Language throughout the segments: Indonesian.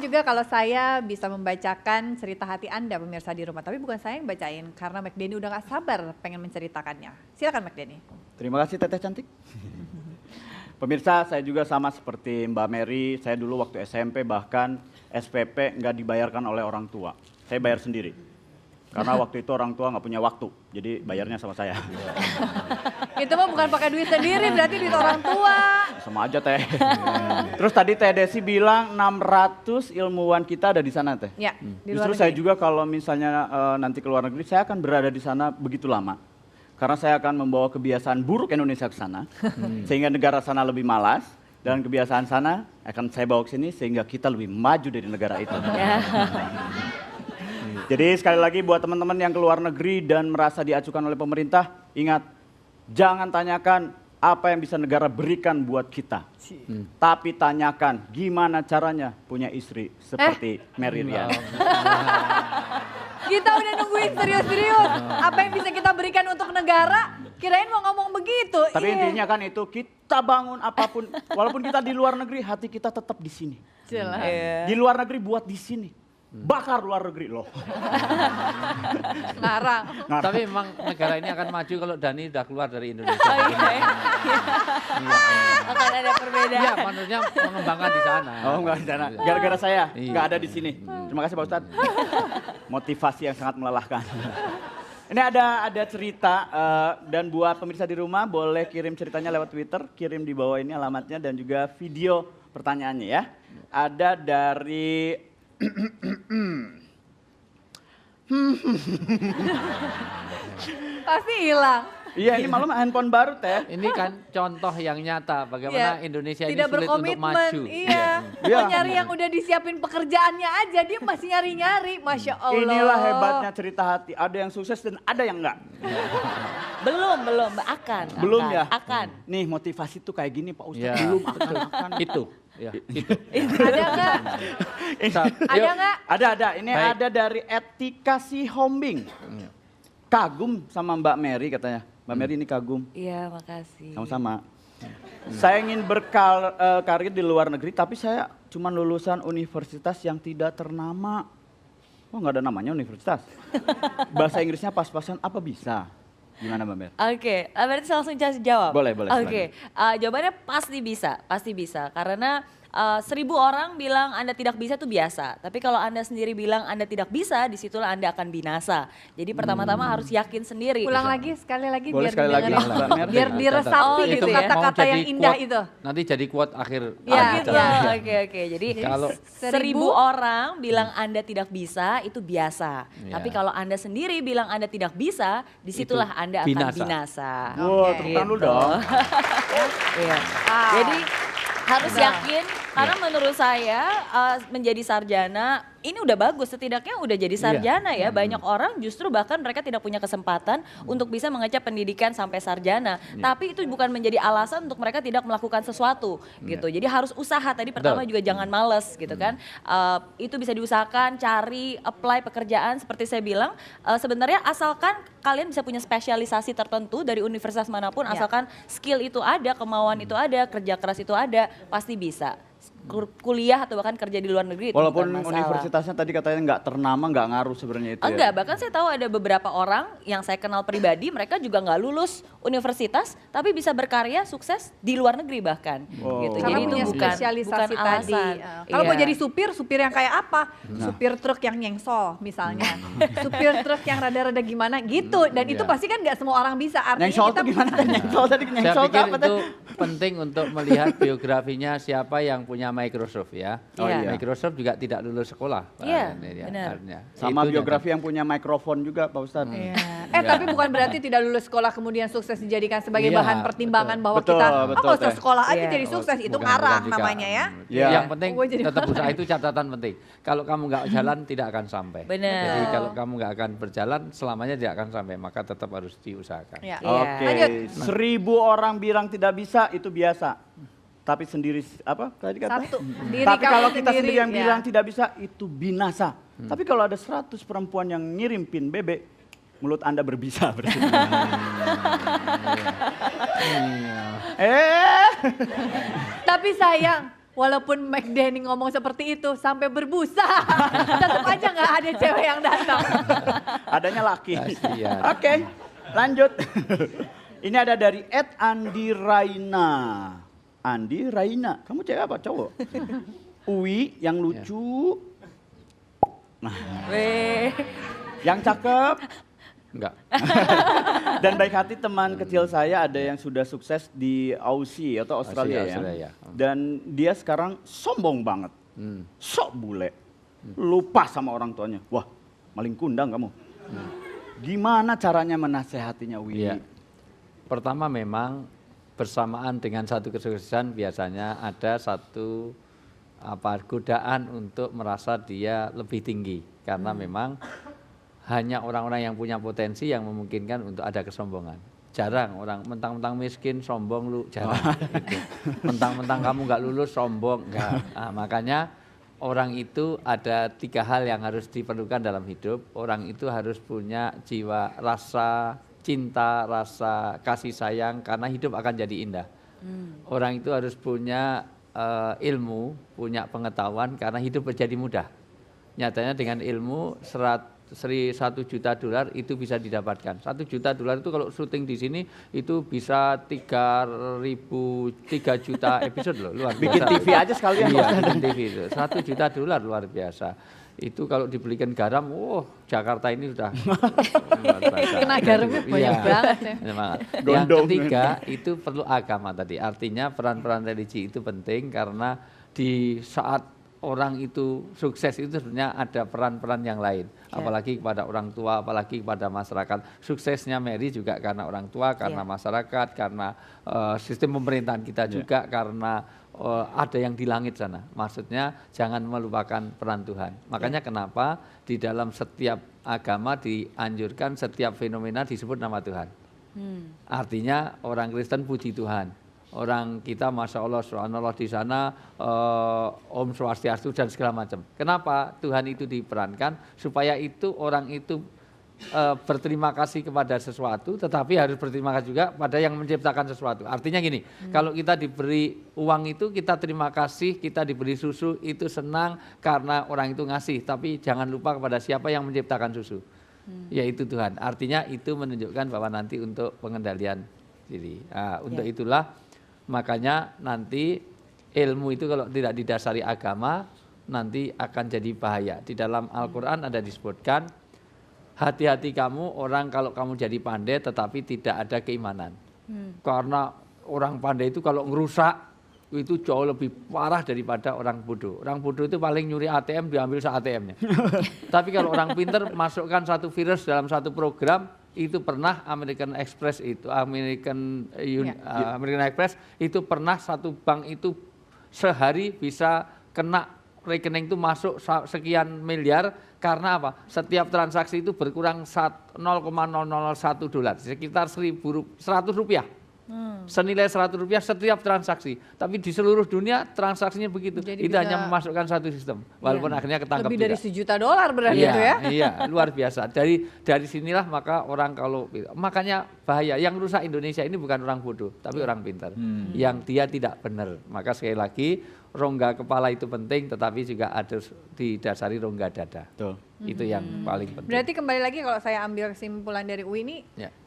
juga kalau saya bisa membacakan cerita hati Anda pemirsa di rumah. Tapi bukan saya yang bacain karena McDenny udah gak sabar pengen menceritakannya. Silakan McDenny. Terima kasih Teteh cantik. Pemirsa, saya juga sama seperti Mbak Mary. Saya dulu waktu SMP bahkan SPP nggak dibayarkan oleh orang tua. Saya bayar sendiri. Karena waktu itu orang tua nggak punya waktu, jadi bayarnya sama saya. Itu mah bukan pakai duit sendiri, berarti duit orang tua. Sama aja Teh. Terus tadi Teh Desi bilang 600 ilmuwan kita ada di sana Teh. Ya, di luar Justru negeri. saya juga kalau misalnya nanti ke luar negeri, saya akan berada di sana begitu lama. Karena saya akan membawa kebiasaan buruk Indonesia ke sana, sehingga negara sana lebih malas. Dan kebiasaan sana akan saya bawa ke sini sehingga kita lebih maju dari negara itu. Jadi sekali lagi buat teman-teman yang ke luar negeri dan merasa diacukan oleh pemerintah, ingat, jangan tanyakan apa yang bisa negara berikan buat kita. Tapi tanyakan gimana caranya punya istri seperti Mary Rian. Kita udah nungguin serius-serius. Apa yang bisa kita berikan untuk negara? Kirain mau ngomong begitu. Tapi intinya kan itu, kita bangun apapun, walaupun kita di luar negeri, hati kita tetap di sini. Jelas. Di luar negeri buat di sini. Bakar luar negeri loh. Ngarang. Tapi memang negara ini akan maju kalau Dani udah keluar dari Indonesia. Akan ada perbedaan. Iya, maksudnya mengembangkan di sana. Oh enggak di sana, gara-gara saya Iya. enggak ada di sini. Terima kasih Pak Ustadz. Motivasi yang sangat melelahkan. Ini ada cerita dan buat pemirsa di rumah boleh kirim ceritanya lewat Twitter, kirim di bawah ini alamatnya dan juga video pertanyaannya ya. Ada dari Pasti hilang. Iya ini malam handphone baru Teh. Ini kan contoh yang nyata bagaimana Indonesia ini Tidak sulit untuk berkomitmen. maju. Iya. Iya. Mau nyari yang udah disiapin pekerjaannya aja, dia masih nyari-nyari. Masya Allah. Inilah hebatnya cerita hati. Ada yang sukses dan ada yang enggak. Belum, akan. Belum akan, ya? Akan. Nih motivasi tuh kayak gini Pak Ustadz. Ya. Belum akan. Itu. Ya, itu. Ada nggak? Ada nggak? Ada. Ini Baik. ada dari Etika Si Hombing. Kagum sama Mbak Mary katanya. Mbak Mary ini kagum. Iya, makasih. Sama-sama. Saya ingin berkarir di luar negeri, tapi saya cuma lulusan universitas yang tidak ternama. Oh nggak ada namanya universitas. Bahasa Inggrisnya pas-pasan apa bisa? Gimana Mbak Mer? Oke, berarti langsung jawab. Boleh, Oke, jawabannya pasti bisa. Karena 1000 orang bilang Anda tidak bisa itu biasa. Tapi kalau Anda sendiri bilang Anda tidak bisa, disitulah Anda akan binasa. Jadi pertama-tama harus yakin sendiri. Ulang lagi, sekali lagi Boleh biar sekali lagi, didengerin. Mbak Mer. Biar diresapi Oh, gitu itu ya. kata-kata Mau yang jadi indah quote, itu. Nanti jadi quote akhir. Ya, Gitu. ya. Oke. Jadi Kalau 1000 orang bilang Anda tidak bisa itu biasa. Ya. Tapi kalau Anda sendiri bilang Anda tidak bisa, disitulah Itu Anda akan binasa. binasa. Wah, Oke. tepuk tangan dulu Gitu. dong. Iya. Wow. Jadi harus Nah. yakin karena menurut saya menjadi sarjana ini udah bagus, setidaknya udah jadi sarjana ya. Banyak orang justru bahkan mereka tidak punya kesempatan untuk bisa mengecap pendidikan sampai sarjana. Tapi itu bukan menjadi alasan untuk mereka tidak melakukan sesuatu gitu. Jadi harus usaha, tadi pertama juga jangan males gitu kan. Itu bisa diusahakan, cari, apply pekerjaan seperti saya bilang. Sebenarnya asalkan kalian bisa punya spesialisasi tertentu dari universitas manapun, asalkan skill itu ada, kemauan itu ada, kerja keras itu ada, pasti bisa. Kuliah atau bahkan kerja di luar negeri itu Walaupun bukan masalah. universitasnya tadi katanya nggak ternama, nggak ngaruh sebenarnya itu Enggak, ya. bahkan saya tahu ada beberapa orang yang saya kenal pribadi, mereka juga nggak lulus universitas, tapi bisa berkarya sukses di luar negeri bahkan. Oh. Gitu. Karena Jadi itu punya bukan spesialisasi tadi. alasan. Kalau mau Iya. jadi supir yang kayak apa? Supir truk yang nyengsol misalnya. Supir truk yang rada-rada gimana gitu. Dan itu Iya. pasti kan nggak semua orang bisa. Artinya Nyengsol kita tuh gimana? Nyengsol tadi Saya nyengsol tuh pikir apa itu tuh? penting untuk melihat biografinya siapa yang punya Microsoft ya. Oh, iya. Microsoft juga tidak lulus sekolah. Iya, Ini dia, benar. artinya. Sama Itu biografi yang punya mikrofon juga Pak Ustadz. Iya. Tapi bukan berarti tidak lulus sekolah kemudian sukses dijadikan sebagai Iya, bahan pertimbangan bahwa Betul, kita betul, nggak usah Teh. sekolah aja Iya. jadi sukses. Itu Bukan ngarang juga. namanya ya. Iya. Yang penting Oh, jadi tetap marah. usaha itu catatan penting. Kalau kamu nggak jalan tidak akan sampai. Benar. Jadi kalau kamu nggak akan berjalan selamanya tidak akan sampai. Maka tetap harus diusahakan. Ya. Iya. Oke, Lanjut. 1000 orang bilang tidak bisa itu biasa. Tapi sendiri apa tadi kata? Satu. Diri Tapi kamu kalau kita sendiri, sendiri yang ya. bilang tidak bisa itu binasa. Tapi kalau ada 100 perempuan yang ngirim pin bebek, mulut Anda berbisa berarti. Tapi sayang, walaupun McDenny ngomong seperti itu sampai berbusa, tetap aja nggak ada cewek yang datang. Adanya laki. Kasihan. Oke, lanjut. Ini ada dari @Andi Raina. Andi Raina, kamu cewek apa cowok? Uwi yang lucu. Nah, Weh. yang cakep. Enggak. Dan baik hati teman kecil saya ada yang sudah sukses di Aussie atau Australia, Australia. ya. Dan dia sekarang sombong banget. Hmm. Sok bule. Lupa sama orang tuanya. Wah, maling kundang kamu. Gimana caranya menasehatinya, Wi? Iya. Pertama memang bersamaan dengan satu kesuksesan biasanya ada satu godaan untuk merasa dia lebih tinggi. Karena memang hanya orang-orang yang punya potensi yang memungkinkan untuk ada kesombongan. Jarang orang mentang-mentang miskin sombong lu, jarang. Gitu. Mentang-mentang kamu nggak lulus sombong, enggak. Nah, makanya orang itu ada 3 hal yang harus diperlukan dalam hidup. Orang itu harus punya jiwa rasa cinta, rasa kasih sayang karena hidup akan jadi indah. Orang itu harus punya ilmu, punya pengetahuan karena hidup menjadi mudah. Nyatanya dengan ilmu 1 juta dolar itu bisa didapatkan. 1 juta dolar itu kalau syuting di sini itu bisa 3 juta episode loh, luar biasa. Bikin TV aja sekalian. Iya, bikin TV itu. 1 juta dolar luar biasa. Itu kalau dibelikan garam, Jakarta ini sudah luar biasa. Kena garamnya banyak banget ya. Semangat. Yang Gondong. ketiga itu perlu agama tadi. Artinya peran-peran religi itu penting karena di saat orang itu sukses itu sebenarnya ada peran-peran yang lain. Apalagi kepada orang tua, apalagi kepada masyarakat. Suksesnya Mary juga karena orang tua, karena masyarakat, karena sistem pemerintahan kita juga, karena ada yang di langit sana. Maksudnya jangan melupakan peran Tuhan. Makanya kenapa di dalam setiap agama dianjurkan setiap fenomena disebut nama Tuhan. Artinya orang Kristen puji Tuhan. Orang kita Masya Allah, subhanallah di sana Om Swastiastu dan segala macam. Kenapa Tuhan itu diperankan? Supaya itu orang itu berterima kasih kepada sesuatu, tetapi harus berterima kasih juga pada yang menciptakan sesuatu. Artinya gini, kalau kita diberi uang itu kita terima kasih, kita diberi susu itu senang karena orang itu ngasih. Tapi jangan lupa kepada siapa yang menciptakan susu, yaitu Tuhan. Artinya itu menunjukkan bahwa nanti untuk pengendalian diri. Nah, untuk itulah makanya nanti ilmu itu kalau tidak didasari agama nanti akan jadi bahaya. Di dalam Al-Quran ada disebutkan, hati-hati kamu orang kalau kamu jadi pandai tetapi tidak ada keimanan. Karena orang pandai itu kalau ngerusak itu jauh lebih parah daripada orang bodoh. Orang bodoh itu paling nyuri ATM diambil se-ATM-nya. Tapi kalau orang pinter masukkan satu virus dalam satu program, itu pernah American Express itu pernah satu bank itu sehari bisa kena rekening itu masuk sekian miliar karena apa? Setiap transaksi itu berkurang 0,001 dolar, sekitar 100 rupiah. Senilai 100 rupiah setiap transaksi. Tapi di seluruh dunia transaksinya begitu. Jadi itu hanya memasukkan satu sistem. Walaupun akhirnya ketangkap lebih juga. dari $1 juta berarti Iya, itu ya. iya, luar biasa. Dari sinilah maka orang makanya bahaya. Yang rusak Indonesia ini bukan orang bodoh, tapi orang pintar. Yang dia tidak benar. Maka sekali lagi rongga kepala itu penting, tetapi juga harus didasari rongga dada. Tuh. Itu yang paling penting. Berarti kembali lagi kalau saya ambil kesimpulan dari UI ini,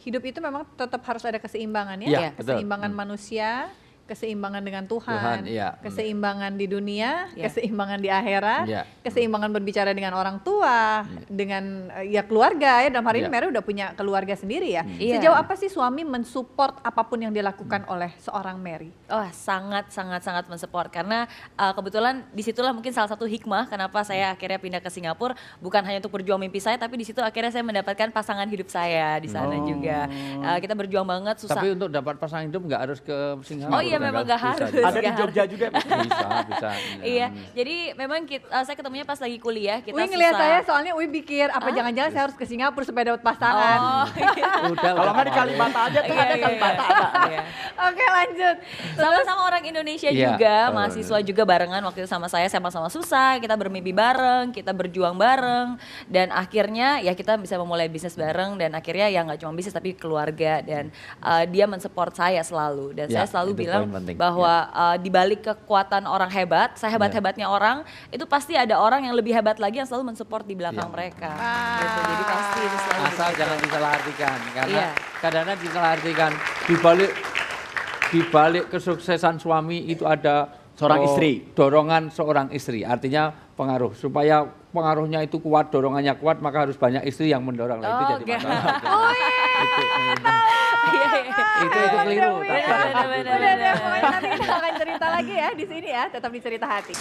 hidup itu memang tetap harus ada keseimbangan ya. Iya, betul. Keseimbangan manusia, keseimbangan dengan Tuhan, iya. keseimbangan di dunia, keseimbangan di akhirat, Iya. keseimbangan berbicara dengan orang tua, dengan keluarga ya. Dalam hari ini Mary udah punya keluarga sendiri ya. Iya. Sejauh apa sih suami mensupport apapun yang dilakukan oleh seorang Mary? Oh, sangat mensupport karena kebetulan disitulah mungkin salah satu hikmah kenapa saya akhirnya pindah ke Singapura, bukan hanya untuk berjuang mimpi saya, tapi di situ akhirnya saya mendapatkan pasangan hidup saya di sana juga. Kita berjuang banget, susah. Tapi untuk dapat pasangan hidup nggak harus ke Singapura. Oh iya, memang nggak harus. Ada di Jogja juga. Bisa. Iya, jadi memang saya ketemunya pas lagi kuliah. Kita Uy ngeliat susah. saya soalnya Uy pikir apa jangan-jangan saya harus ke Singapura supaya dapat pasangan. Oh, Udah. Kalau nggak di Kalibata aja tuh ada Kalibata. Iya. Oke lanjut. Sama-sama orang Indonesia Iya. juga, mahasiswa juga barengan waktu itu sama saya, sama-sama susah, kita bermimpi bareng, kita berjuang bareng, dan akhirnya ya kita bisa memulai bisnis bareng, dan akhirnya ya nggak cuma bisnis tapi keluarga, dan dia mensupport saya selalu, dan Ya, saya selalu itu bilang Paling penting, bahwa di balik kekuatan orang hebat, sehebat-hebatnya orang, itu pasti ada orang yang lebih hebat lagi yang selalu mensupport di belakang mereka. Gitu. Jadi pasti itu selalu Asal begitu. jangan disalahartikan karena Iya. kadang-kadang disalahartikan di balik kesuksesan suami itu ada Seorang istri. dorongan seorang istri, artinya pengaruh. Supaya pengaruhnya itu kuat, dorongannya kuat, maka harus banyak istri yang mendorong. Nah, itu jadi Oke. masalah. Iya, iya. Itu keliru. Benar. Udah, pokoknya nanti kita akan cerita lagi ya di sini ya, tetap di Cerita Hati.